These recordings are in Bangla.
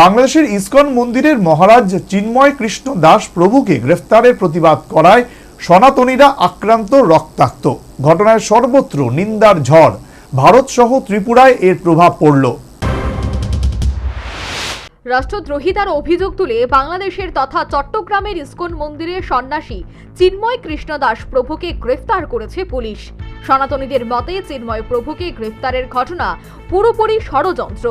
বাংলাদেশের ইসকন মন্দিরের মহারাজ চিন্ময় কৃষ্ণ দাস প্রভুকে গ্রেফতারের প্রতিবাদ করায় সনাতনীরা আক্রান্ত, রক্তাক্ত। ঘটনায় সর্বত্র নিন্দার ঝড়। ভারত সহ ত্রিপুরায় এর প্রভাব পড়ল। রাষ্ট্রদ্রোহিতার অভিযোগ তুলে বাংলাদেশের তথা চট্টগ্রামের ইসকন মন্দিরের সন্ন্যাসী চিন্ময় কৃষ্ণ দাস প্রভুকে গ্রেফতার করেছে পুলিশ। সনাতনীদের মতে চিন্ময় প্রভুকে গ্রেফতারের ঘটনা পুরোপুরি ষড়যন্ত্র।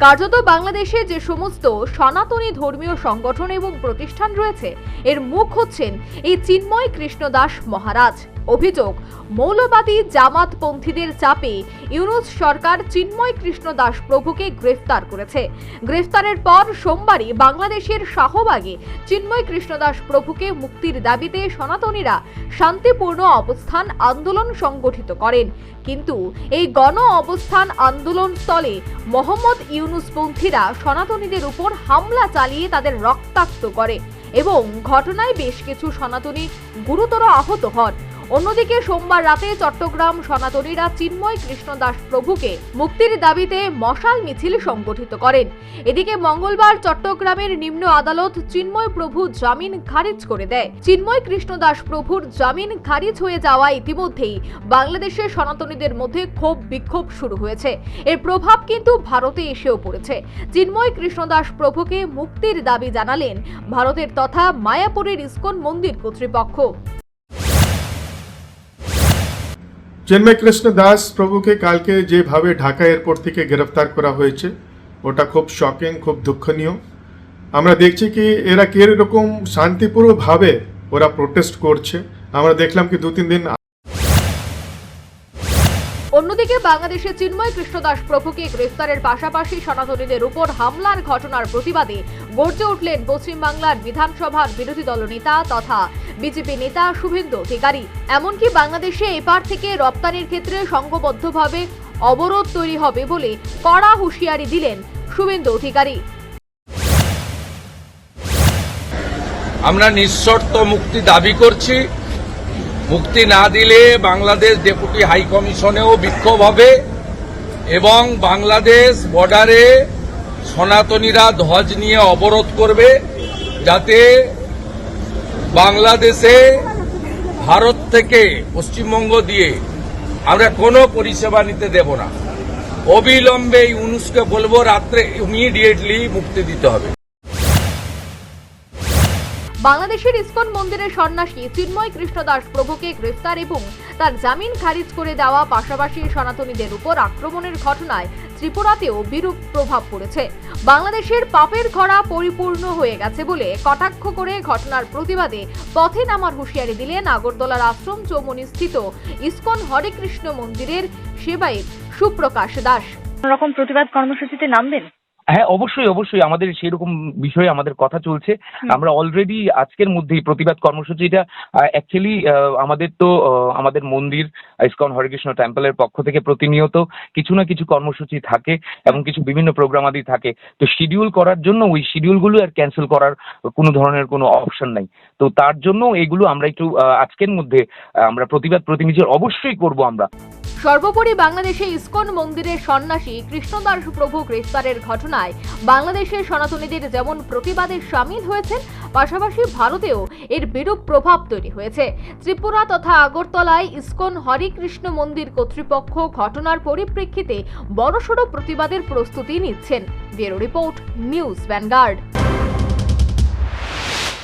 কার্যত বাংলাদেশে যে সমস্ত সনাতনী ধর্মীয় সংগঠন এবং প্রতিষ্ঠান রয়েছে এর মুখ হচ্ছেন এই চিন্ময় কৃষ্ণ দাস মহারাজ। অভিযোগ, মৌলবাদী জামাতপন্থীদের চাপে ইউনূস সরকার চিন্ময় কৃষ্ণ দাস প্রভুকে গ্রেফতার করেছে। গ্রেফতারের পর সোমবারই বাংলাদেশের শাহবাগে চিন্ময় কৃষ্ণ দাস প্রভুকে মুক্তির দাবিতে সনাতনীরা শান্তিপূর্ণ অবস্থান আন্দোলন সংগঠিত করেন। কিন্তু এই গণ অবস্থান আন্দোলন স্থলে মোহাম্মদ ইউনূসপন্থীরা সনাতনীদের উপর হামলা চালিয়ে তাদের রক্তাক্ত করে এবং ঘটনায় বেশ কিছু সনাতনী গুরুতর আহত হন। অন্যদিকে সোমবার রাতে চট্টগ্রাম সনাতনীরা চিন্ময় কৃষ্ণ দাস প্রভুকে মুক্তির দাবিতে মশাল মিছিল সংগঠিত করেন। এদিকে মঙ্গলবার চট্টগ্রামের নিম্ন আদালত চিন্ময় প্রভু জামিন খারিজ করে দেয়। চিন্ময় কৃষ্ণ দাস প্রভুর জামিন খারিজ হয়ে যাওয়া ইতিমধ্যেই বাংলাদেশের সনাতনীদের মধ্যে ক্ষোভ বিক্ষোভ শুরু হয়েছে। এর প্রভাব কিন্তু ভারতে এসেও পড়েছে। চিন্ময় কৃষ্ণ দাস প্রভুকে মুক্তির দাবি জানালেন ভারতের তথা মায়াপুরের ইসকন মন্দির কর্তৃপক্ষ। চিন্ময় কৃষ্ণ দাস প্রভুকে কালকে যেভাবে ঢাকা এয়ারপোর্ট থেকে গ্রেফতার করা হয়েছে ওটা খুব শকিং, খুব দুঃখনীয়। আমরা দেখছি কি এরা কিরকম শান্তিপূর্ণভাবে ওরা প্রোটেস্ট করছে। আমরা দেখলাম কি 2-3 দিন। অন্যদিকে বাংলাদেশে চিন্ময় কৃষ্ণ দাস প্রভুকে গ্রেফতারের পাশাপাশি সনাতনীদের উপর হামলার ঘটনার প্রতিবাদে গর্জে উঠলেন পশ্চিমবাংলার বিধানসভার বিরোধী দলনেতা তথা বিজেপি নেতা শুভেন্দু অধিকারী। এমনকি বাংলাদেশে এপার থেকে রপ্তানির ক্ষেত্রে সংঘবদ্ধভাবে অবরোধ তৈরি হবে বলে কড়া হুঁশিয়ারি দিলেন শুভেন্দু অধিকারী। আমরা নিঃশর্ত মুক্তি দাবি করছি। মুক্তি না দিলে বাংলাদেশ ডেপুটি হাই কমিশনেও বিক্ষোভ হবে এবং বাংলাদেশ বর্ডারে সনাতনীরা ধ্বজ নিয়ে অবরোধ করবে, যাতে বাংলাদেশে ভারত থেকে পশ্চিমবঙ্গ দিয়ে আমরা কোনো পরিষেবা নিতে দেব না। অবিলম্বে ইউনূসকে বলবো রাত্রে ইমিডিয়েটলি মুক্তি দিতে হবে। বাংলাদেশের ইসকন মন্দিরের সন্ন্যাসী চিন্ময় কৃষ্ণ দাস প্রভুকে গ্রেফতার এবং তার জামিন খারিজ করে দেওয়া পাশাপাশি সনাতনীদের উপর আক্রমণের ঘটনায় ত্রিপুরাতেও বিরূপ প্রভাব পড়েছে। বাংলাদেশের পাপের খরা পরিপূর্ণ হয়ে গেছে বলে কটাক্ষ করে ঘটনার প্রতিবাদে পথে নামার হুঁশিয়ারি দিলেন আগরতলার আশ্রম চৌমুহনী স্থিত ইসকন হরে কৃষ্ণ মন্দিরের সেবায়েত সুপ্রকাশ দাস। কোন রকম প্রতিবাদ কর্মসূচিতে নামবেন? হ্যাঁ, অবশ্যই আমাদের সেরকম বিষয়ে আমাদের কথা চলছে। আমরা অলরেডি আজকের মধ্যেই প্রতিবাদ কর্মসূচিটা অ্যাকচুয়ালি আমাদের মন্দির ইসকন হরেকৃষ্ণ টেম্পলের পক্ষ থেকে প্রতিনিয়ত কিছু না কিছু কর্মসূচি থাকে এবং কিছু বিভিন্ন প্রোগ্রাম আদি থাকে। তো শিডিউল করার জন্য ওই শিডিউলগুলো আর ক্যান্সেল করার কোনো ধরনের কোনো অপশন নাই। তো তার জন্য এগুলো আমরা একটু আজকের মধ্যে আমরা প্রতিবাদ প্রতিনিধি অবশ্যই করব আমরা। সর্বোপরি বাংলাদেশে ইসকন মন্দিরের সন্ন্যাসী কৃষ্ণদাস প্রভু গ্রেফতারের ঘটনায় বাংলাদেশের সনাতনীদের যেমন প্রতিবাদে সামিল হয়েছেন, পাশাপাশি ভারতেও এর বিরূপ প্রভাব তৈরি হয়েছে। ত্রিপুরা তথা আগরতলায় ইসকন হরে কৃষ্ণ মন্দির কর্তৃপক্ষ ঘটনার পরিপ্রেক্ষিতে বড়সড় প্রতিবাদের প্রস্তুতি নিচ্ছেন। Bureau report, news vanguard.